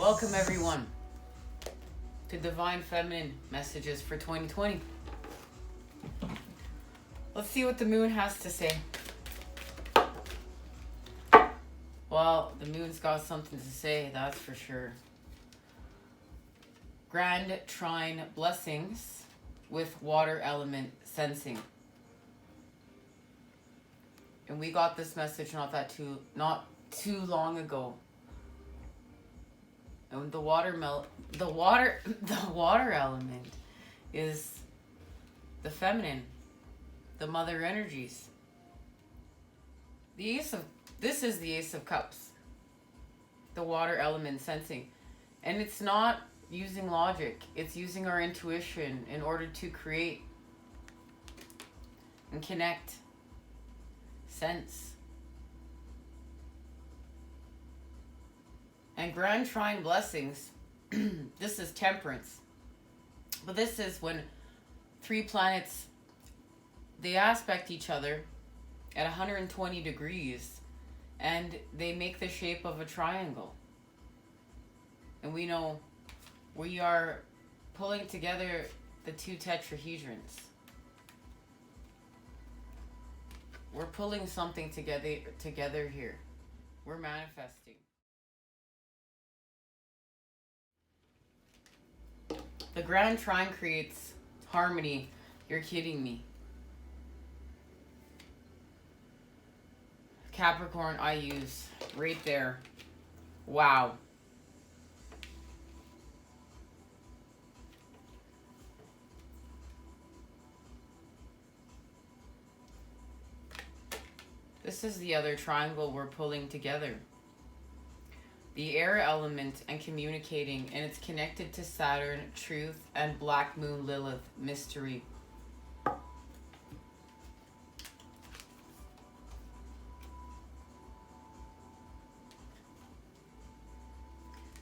Welcome everyone to Divine Feminine Messages for 2020. Let's see what the moon has to say. Well, the moon's got something to say, that's for sure. Grand trine blessings with water element sensing. And we got this message not too long ago. And the water element is the feminine, the mother energies. This is the Ace of Cups. The water element sensing. And it's not using logic, it's using our intuition in order to create and connect, sense. And grand trine blessings, this is temperance. But this is when three planets, they aspect each other at 120 degrees and they make the shape of a triangle. And we know we are pulling together the two tetrahedrons. We're pulling something together here. We're manifesting. The grand trine creates harmony. You're kidding me. Capricorn, I use right there. Wow. This is the other triangle we're pulling together. The air element and communicating, and it's connected to Saturn, truth, and Black Moon Lilith, mystery.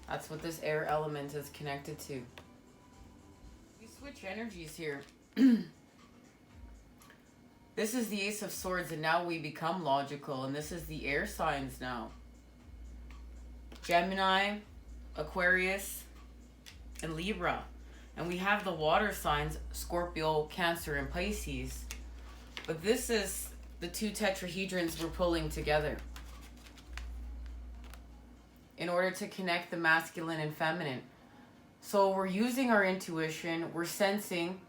That's what this air element is connected to. We switch energies here. This is the Ace of Swords, and now we become logical, and this is the air signs now. Gemini, Aquarius, and Libra. And we have the water signs, Scorpio, Cancer, and Pisces. But this is the two tetrahedrons we're pulling together in order to connect the masculine and feminine. So we're using our intuition, we're sensing,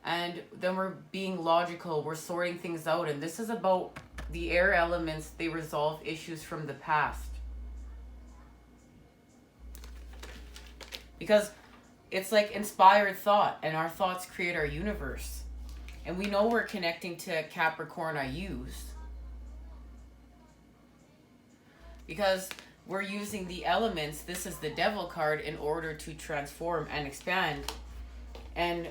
and then we're being logical, we're sorting things out. And this is about the air elements, they resolve issues from the past. Because it's like inspired thought, and our thoughts create our universe. And we know we're connecting to Capricorn I use. Because we're using the elements, this is the Devil card, in order to transform and expand. And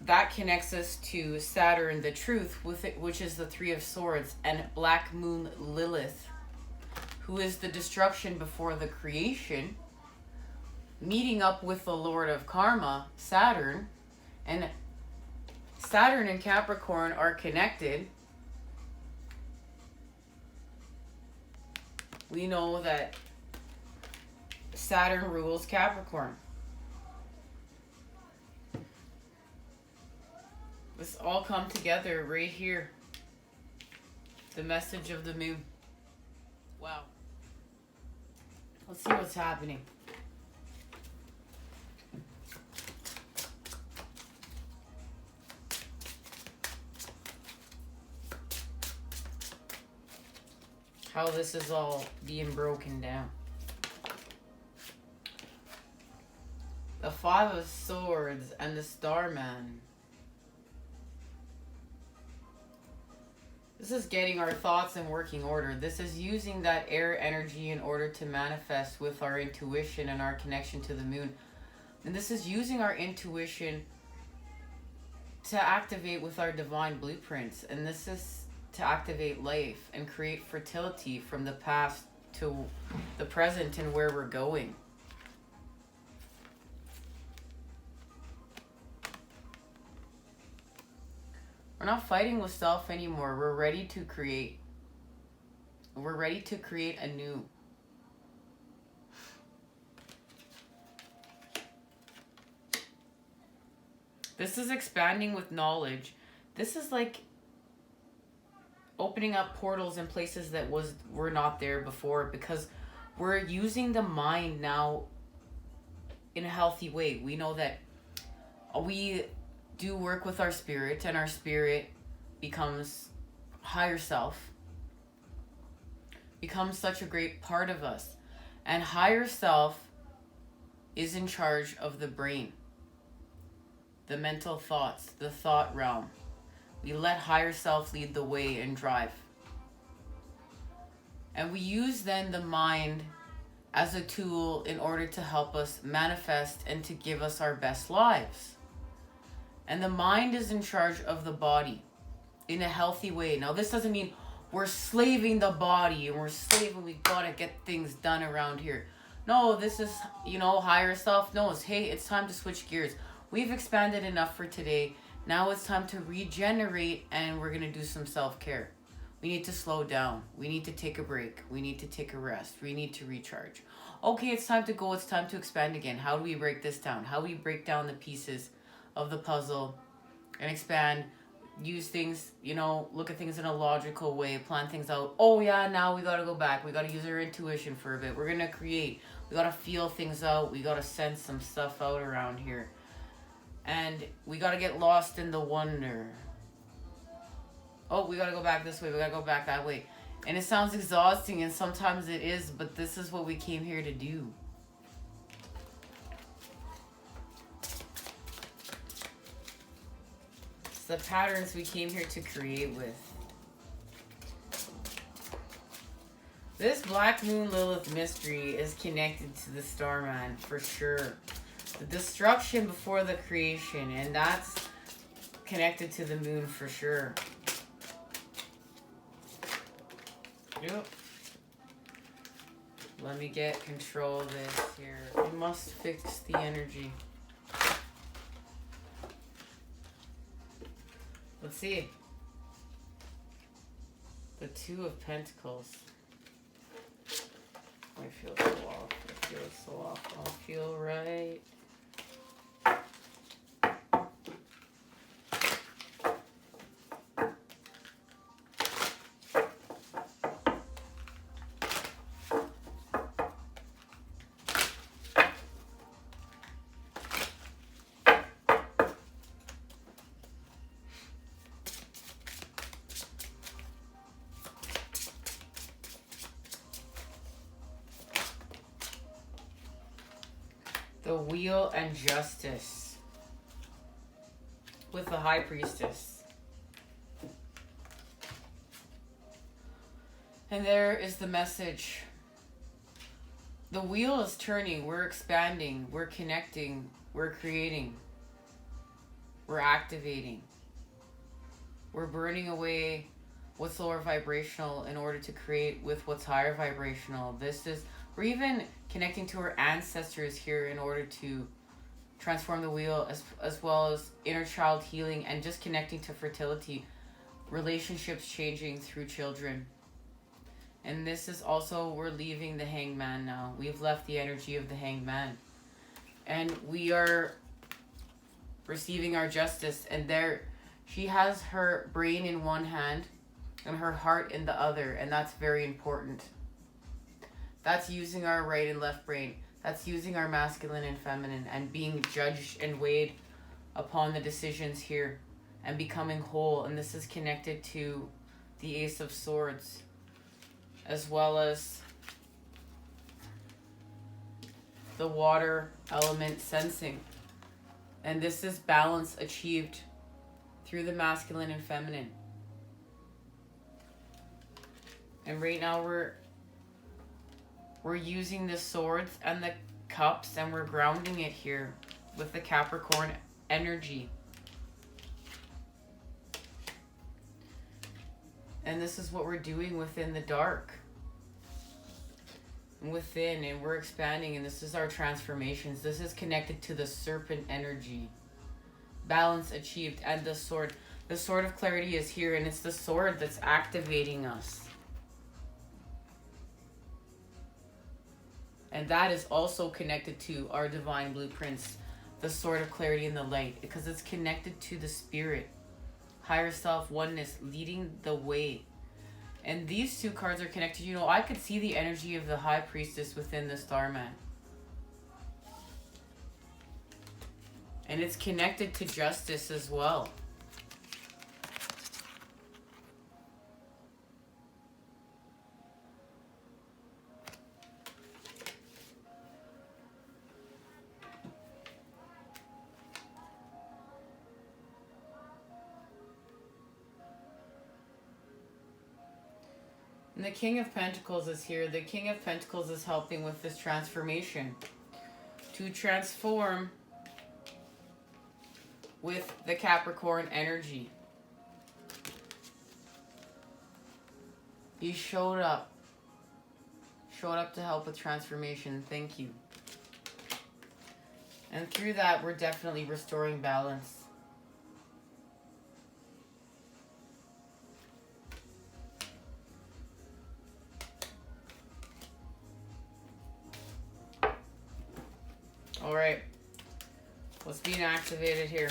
that connects us to Saturn, the truth, with it, which is the Three of Swords, and Black Moon Lilith, who is the destruction before the creation, meeting up with the Lord of Karma, Saturn. And Saturn and Capricorn are connected. We know that Saturn rules Capricorn. This all come together right here. The message of the moon. Wow. Let's see what's happening. How this is all being broken down. The Five of Swords and the Starman. This is getting our thoughts in working order. This is using that air energy in order to manifest with our intuition and our connection to the moon. And this is using our intuition to activate with our divine blueprints. And this is to activate life and create fertility from the past to the present and where we're going. We're not fighting with self anymore. We're ready to create. We're ready to create anew. This is expanding with knowledge. This is like opening up portals in places that were not there before, because we're using the mind now in a healthy way. We know that we do work with our spirit, and our spirit becomes higher self, becomes such a great part of us. And higher self is in charge of the brain, the mental thoughts, the thought realm. We let higher self lead the way and drive. And we use then the mind as a tool in order to help us manifest and to give us our best lives. And the mind is in charge of the body in a healthy way. Now, this doesn't mean we're slaving the body and we gotta get things done around here. No, this is, higher self knows, hey, it's time to switch gears. We've expanded enough for today. Now it's time to regenerate, and we're going to do some self-care. We need to slow down. We need to take a break. We need to take a rest. We need to recharge. Okay, it's time to go. It's time to expand again. How do we break this down? How do we break down the pieces of the puzzle and expand? Use things, look at things in a logical way, plan things out. Oh yeah, now we got to go back. We got to use our intuition for a bit. We're going to create. We got to feel things out. We got to sense some stuff out around here. And we got to get lost in the wonder. Oh, we got to go back this way. We got to go back that way. And it sounds exhausting, and sometimes it is, but this is what we came here to do. It's the patterns we came here to create with. This Black Moon Lilith mystery is connected to the Starman for sure. The destruction before the creation, and that's connected to the moon for sure. Yep. Let me get control of this here. We must fix the energy. Let's see. The Two of Pentacles. I feel so off. I feel so off. I don't feel right. The Wheel and Justice with the High Priestess. And there is the message. The wheel is turning. We're expanding. We're connecting. We're creating. We're activating. We're burning away what's lower vibrational in order to create with what's higher vibrational. We're even connecting to our ancestors here in order to transform the wheel, as well as inner child healing and just connecting to fertility, relationships changing through children. And this is also, we're leaving the Hangman now. We've left the energy of the Hangman. And we are receiving our justice. And there, she has her brain in one hand and her heart in the other. And that's very important. That's using our right and left brain. That's using our masculine and feminine and being judged and weighed upon the decisions here and becoming whole. And this is connected to the Ace of Swords, as well as the water element sensing. And this is balance achieved through the masculine and feminine. And right now we're using the swords and the cups, and we're grounding it here with the Capricorn energy. And this is what we're doing within the dark. Within, and we're expanding, and this is our transformations. This is connected to the serpent energy. Balance achieved, and the sword. The sword of clarity is here, and it's the sword that's activating us. And that is also connected to our divine blueprints, the sword of clarity and the light, because it's connected to the spirit, higher self, oneness, leading the way. And these two cards are connected. You know, I could see the energy of the high priestess within the Starman. And it's connected to justice as well. And the King of Pentacles is here. The King of Pentacles is helping with this transformation. To transform with the Capricorn energy. He showed up. Showed up to help with transformation. Thank you. And through that, we're definitely restoring balance. All right, what's being activated here?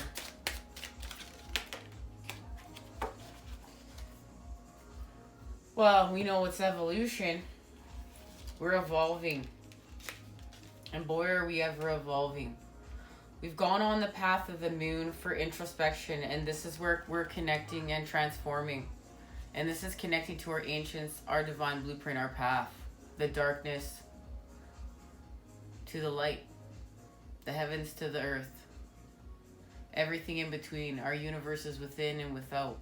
Well, we know it's evolution. We're evolving. And boy, are we ever evolving. We've gone on the path of the moon for introspection, and this is where we're connecting and transforming. And this is connecting to our ancients, our divine blueprint, our path, the darkness to the light. The heavens to the earth. Everything in between. Our universe is within and without.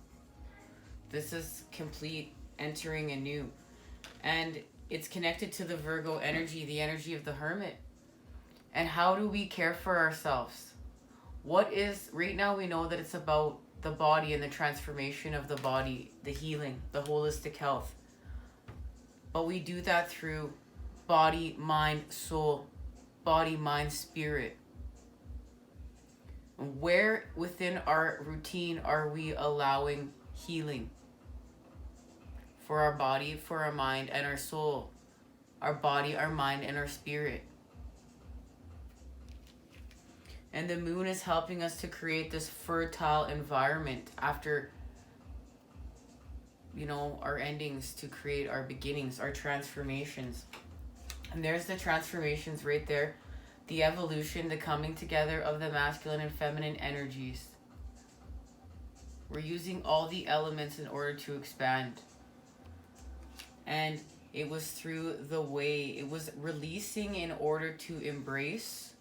This is complete entering anew. And it's connected to the Virgo energy, the energy of the hermit. And how do we care for ourselves? What is, right now we know that it's about the body and the transformation of the body, the healing, the holistic health. But we do that through body, mind, soul. Body, mind, spirit. Where within our routine are we allowing healing? For our body, for our mind, and our soul. Our body, our mind, and our spirit. And the moon is helping us to create this fertile environment after, you know, our endings, to create our beginnings, our transformations. And there's the transformations right there. The evolution, the coming together of the masculine and feminine energies. We're using all the elements in order to expand. And it was through the way. It was releasing in order to embrace.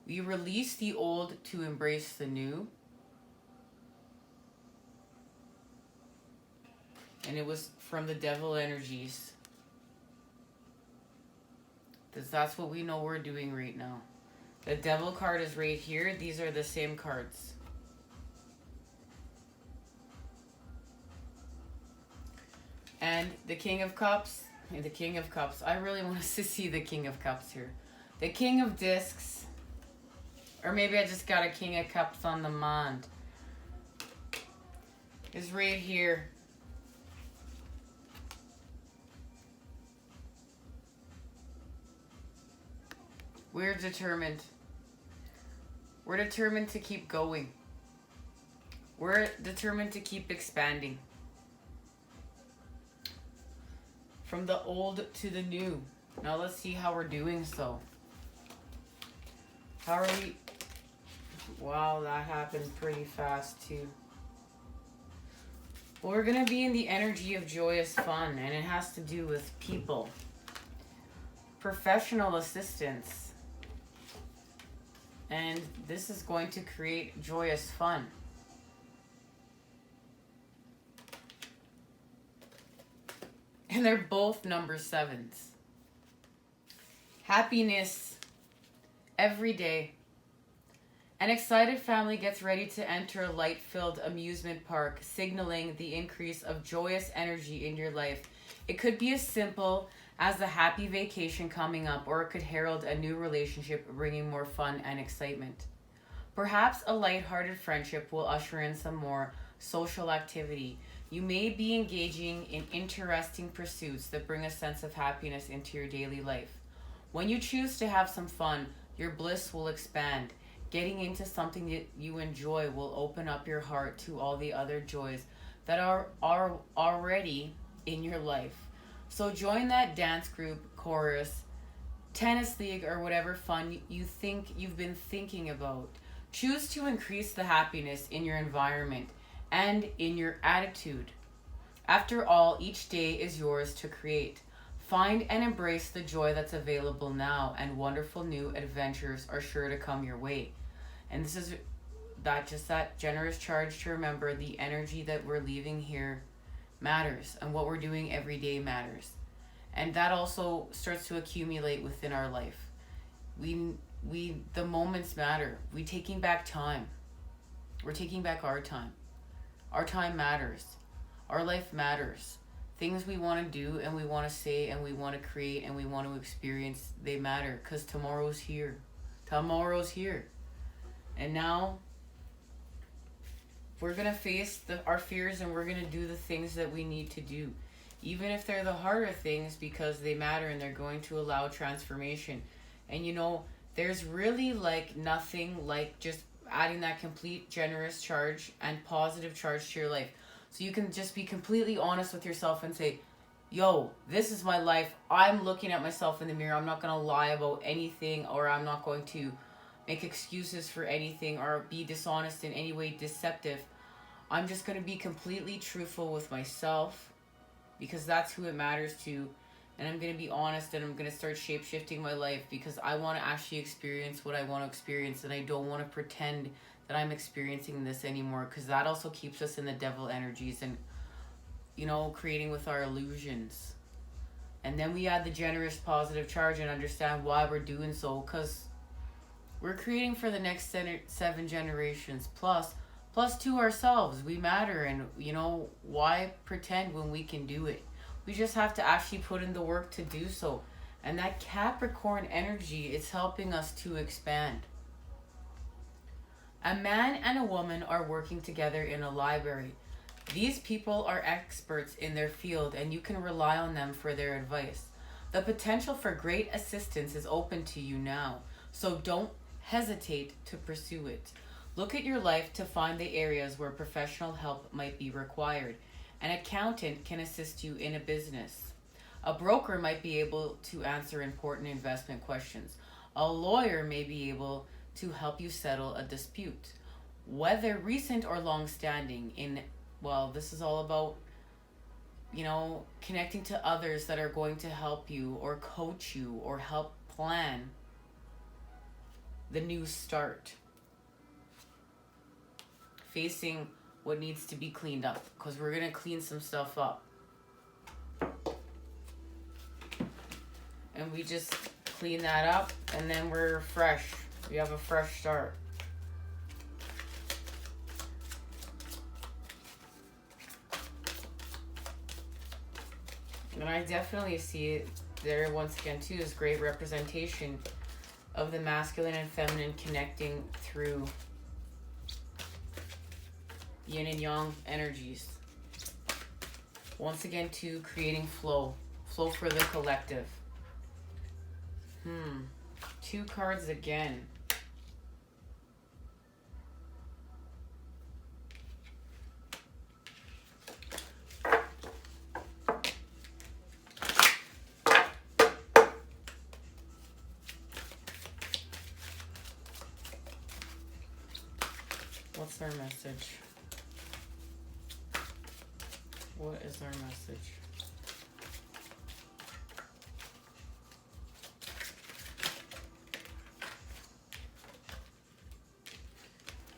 We release the old to embrace the new. And it was from the devil energies. Because that's what we know we're doing right now. The devil card is right here. These are the same cards. And the King of Cups. And the King of Cups. I really want us to see the King of Cups here. The King of Discs. Or maybe I just got a King of Cups on the mind. Is right here. We're determined. We're determined to keep going. We're determined to keep expanding. From the old to the new. Now let's see how we're doing so. How are we? Wow, that happened pretty fast too. Well, we're going to be in the energy of joyous fun, and it has to do with people. Professional assistance. And this is going to create joyous fun. And they're both number 7s. Happiness every day. An excited family gets ready to enter a light-filled amusement park, signaling the increase of joyous energy in your life. It could be as simple as the happy vacation coming up, or it could herald a new relationship bringing more fun and excitement. Perhaps a lighthearted friendship will usher in some more social activity. You may be engaging in interesting pursuits that bring a sense of happiness into your daily life. When you choose to have some fun, your bliss will expand. Getting into something that you enjoy will open up your heart to all the other joys that are already in your life. So join that dance group, chorus, tennis league, or whatever fun you think you've been thinking about. Choose to increase the happiness in your environment and in your attitude. After all, each day is yours to create. Find and embrace the joy that's available now, and wonderful new adventures are sure to come your way. And this is that generous charge to remember the energy that we're leaving here matters, and what we're doing every day matters. And that also starts to accumulate within our life. The moments matter. We taking back time. We're taking back our time. Our time matters. Our life matters. Things we want to do and we want to say and we want to create and we want to experience, they matter, because tomorrow's here. Tomorrow's here. And now we're going to face our fears, and we're going to do the things that we need to do. Even if they're the harder things, because they matter and they're going to allow transformation. And there's really nothing like just adding that complete generous charge and positive charge to your life. So you can just be completely honest with yourself and say, yo, this is my life. I'm looking at myself in the mirror. I'm not going to lie about anything, or I'm not going to make excuses for anything or be dishonest in any way, deceptive. I'm just going to be completely truthful with myself, because that's who it matters to. And I'm going to be honest, and I'm going to start shape-shifting my life, because I want to actually experience what I want to experience, and I don't want to pretend that I'm experiencing this anymore, because that also keeps us in the devil energies and, creating with our illusions. And then we add the generous positive charge and understand why we're doing so, because we're creating for the next 7 generations plus to ourselves. We matter, and why pretend when we can do it? We just have to actually put in the work to do so. And that Capricorn energy is helping us to expand. A man and a woman are working together in a library. These people are experts in their field, and you can rely on them for their advice. The potential for great assistance is open to you now, so don't hesitate to pursue it. Look at your life to find the areas where professional help might be required. An accountant can assist you in a business. A broker might be able to answer important investment questions. A lawyer may be able to help you settle a dispute. Whether recent or long-standing, this is all about, connecting to others that are going to help you or coach you or help plan the new start. Facing what needs to be cleaned up, because we're going to clean some stuff up. And we just clean that up, and then we're fresh. We have a fresh start. And I definitely see it there once again too as great representation of the masculine and feminine connecting through yin and yang energies. Once again too, creating flow for the collective. 2 cards again. What's our message? What is our message?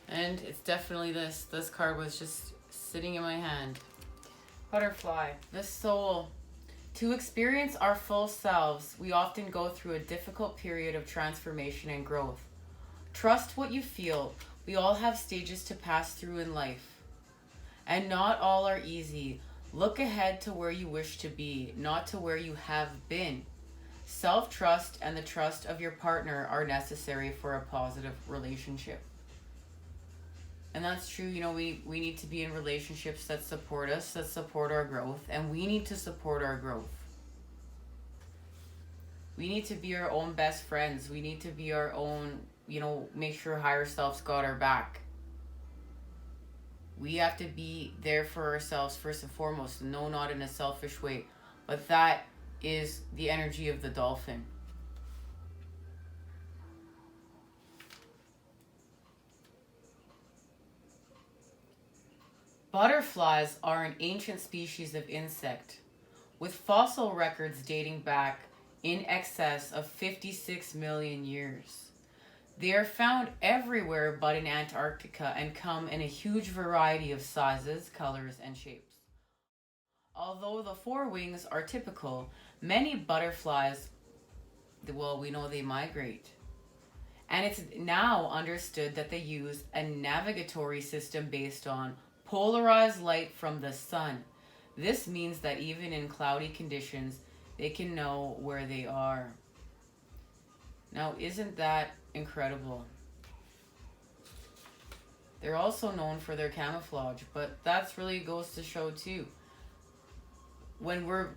And it's definitely this. This card was just sitting in my hand. Butterfly. The soul. To experience our full selves, we often go through a difficult period of transformation and growth. Trust what you feel. We all have stages to pass through in life, and not all are easy. Look ahead to where you wish to be, not to where you have been. Self-trust and the trust of your partner are necessary for a positive relationship. And that's true. We need to be in relationships that support us, that support our growth, and we need to support our growth. We need to be our own best friends. We need to be our own, make sure higher self's got our back. We have to be there for ourselves first and foremost. No, not in a selfish way. But that is the energy of the dolphin. Butterflies are an ancient species of insect, with fossil records dating back in excess of 56 million years. They are found everywhere but in Antarctica and come in a huge variety of sizes, colors, and shapes. Although the four wings are typical, many butterflies, well, we know they migrate. And it's now understood that they use a navigatory system based on polarized light from the sun. This means that even in cloudy conditions, they can know where they are. Now, isn't that incredible? They're also known for their camouflage, but that's really goes to show too. When we're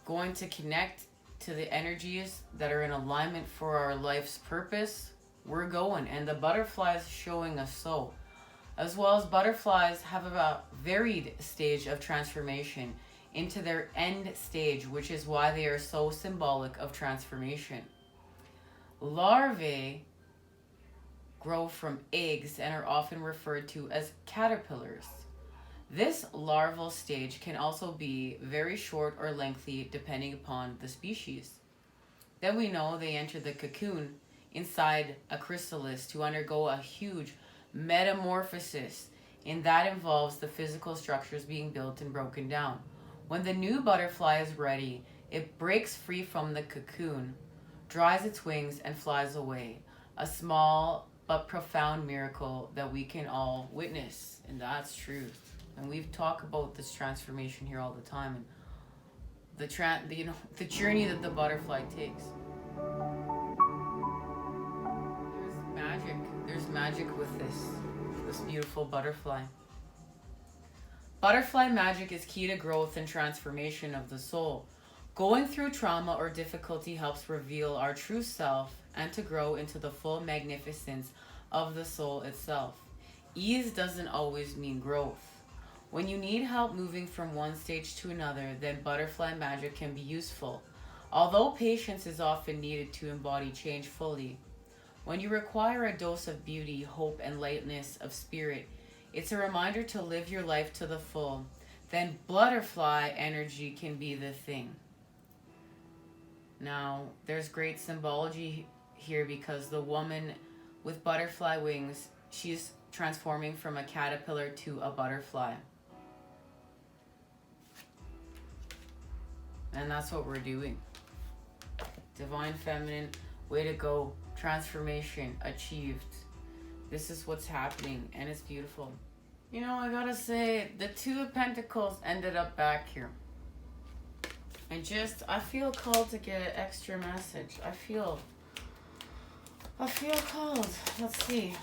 going to connect to the energies that are in alignment for our life's purpose, we're going, and the butterflies showing us so. As well as butterflies have a varied stage of transformation into their end stage, which is why they are so symbolic of transformation. Larvae grow from eggs and are often referred to as caterpillars. This larval stage can also be very short or lengthy depending upon the species. Then we know they enter the cocoon inside a chrysalis to undergo a huge metamorphosis, and that involves the physical structures being built and broken down. When the new butterfly is ready, it breaks free from the cocoon, dries its wings, and flies away. A small but profound miracle that we can all witness, and that's truth. And we've talked about this transformation here all the time, and the journey that the butterfly takes. There's magic with this beautiful butterfly. Butterfly magic is key to growth and transformation of the soul. Going through trauma or difficulty helps reveal our true self and to grow into the full magnificence of the soul itself. Ease doesn't always mean growth. When you need help moving from one stage to another, then butterfly magic can be useful. Although patience is often needed to embody change fully, when you require a dose of beauty, hope, and lightness of spirit, it's a reminder to live your life to the full. Then butterfly energy can be the thing. Now, there's great symbology here because the woman with butterfly wings, she's transforming from a caterpillar to a butterfly. And that's what we're doing. Divine feminine, way to go. Transformation achieved. This is what's happening, and it's beautiful. I gotta say, the Two of Pentacles ended up back here. And I feel called to get an extra message. I feel called. Let's see.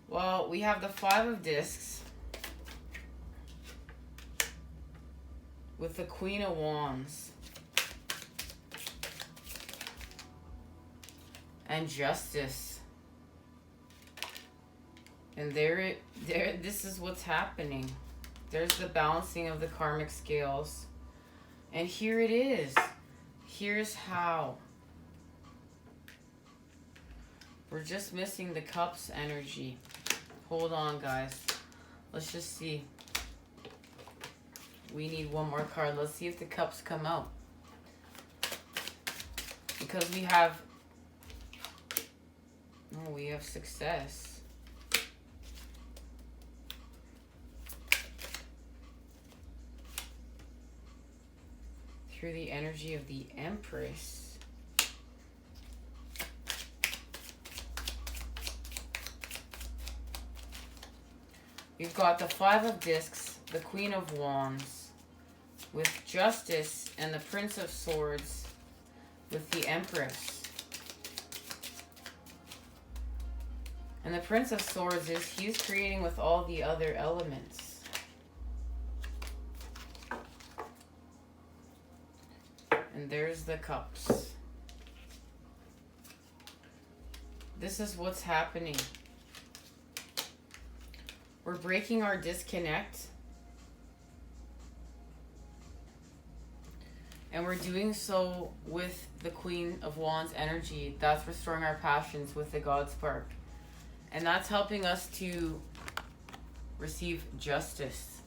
Well, we have the Five of Discs with the Queen of Wands and Justice. And this is what's happening. There's the balancing of the karmic scales. And here it is. Here's how. We're just missing the Cups energy. Hold on, guys. Let's just see. We need one more card. Let's see if the Cups come out. Because we have success. Through the energy of the Empress. We've got the Five of Discs, the Queen of Wands, with Justice, and the Prince of Swords with the Empress. And the Prince of Swords he's creating with all the other elements. And there's the Cups. this is what's happening. We're breaking our disconnect. And we're doing so with the Queen of Wands energy. That's restoring our passions with the God Spark. And that's helping us to receive justice.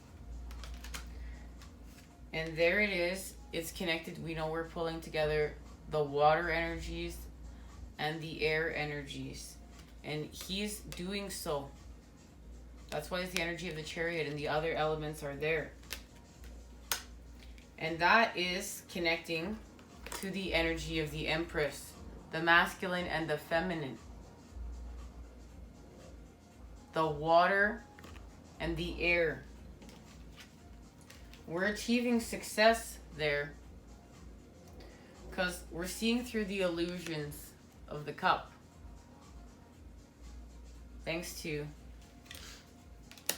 And there it is. It's connected. We know we're pulling together the water energies and the air energies. And he's doing so. That's why it's the energy of the Chariot, and the other elements are there. And that is connecting to the energy of the Empress, the masculine and the feminine. The water and the air. We're achieving success there because we're seeing through the illusions of the cup. Thanks to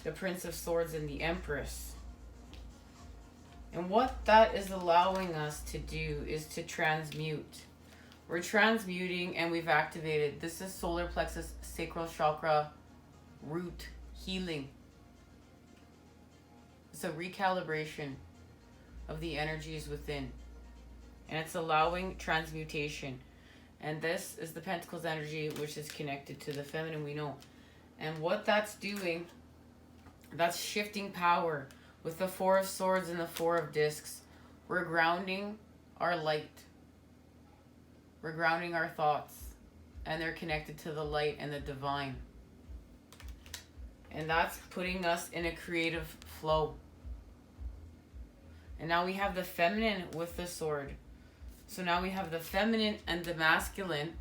the Prince of Swords and the Empress. And what that is allowing us to do is to transmute. We're transmuting and we've activated. This is solar plexus, sacral chakra, root healing. It's a recalibration of the energies within. And it's allowing transmutation. And this is the Pentacles energy, which is connected to the feminine, we know. And what that's doing, that's shifting power. With the Four of Swords and the Four of Discs, we're grounding our light. We're grounding our thoughts. And they're connected to the light and the divine. And that's putting us in a creative flow. And now we have the feminine with the sword. So now we have the feminine and the masculine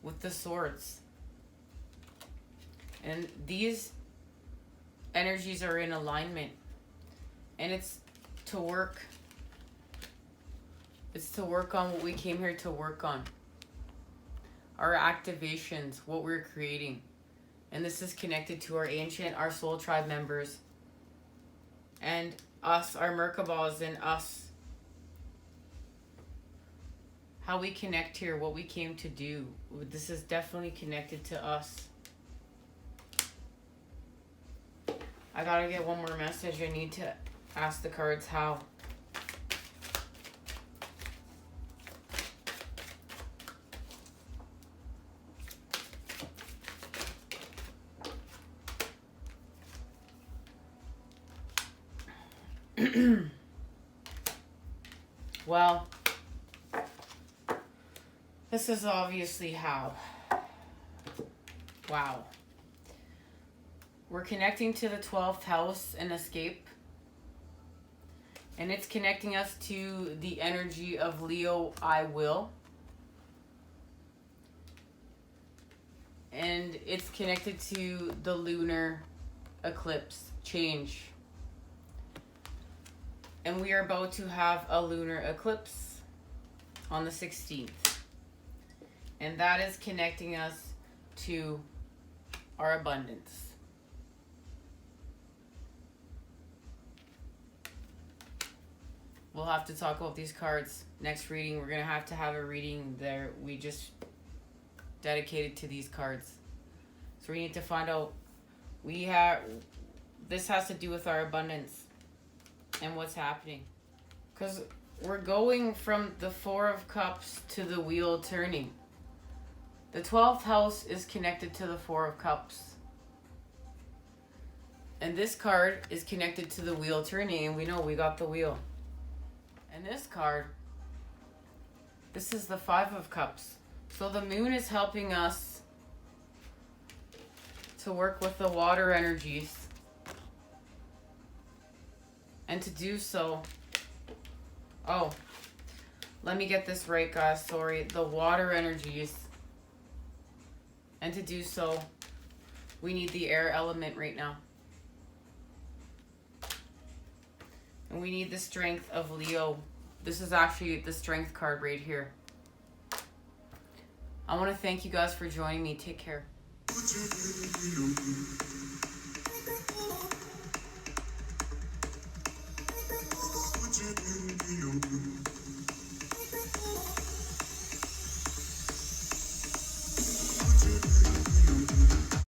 with the swords. And these energies are in alignment. And it's to work. It's to work on what we came here to work on. Our activations, what we're creating. And this is connected to our ancient, our soul tribe members. And us, our Merkabahs, and us. How we connect here, what we came to do. This is definitely connected to us. I gotta get one more message. I need to ask the cards how. Well, this is obviously how. Wow. We're connecting to the 12th house and escape. And it's connecting us to the energy of Leo, I will. And it's connected to the lunar eclipse change. And we are about to have a lunar eclipse on the 16th. And that is connecting us to our abundance. We'll have to talk about these cards next reading. We're going to have a reading there we just dedicated to these cards. So we need to find out, this has to do with our abundance and what's happening. Because we're going from the Four of Cups to the wheel turning. The 12th house is connected to the Four of Cups. And this card is connected to the wheel turning, and we know we got the wheel. And this card, this is the Five of Cups. So the moon is helping us to work with the water energies. And to do so, oh, let me get this right, guys, sorry. The water energies. And to do so, we need the air element right now. And we need the strength of Leo. This is actually the strength card right here. I want to thank you guys for joining me. Take care.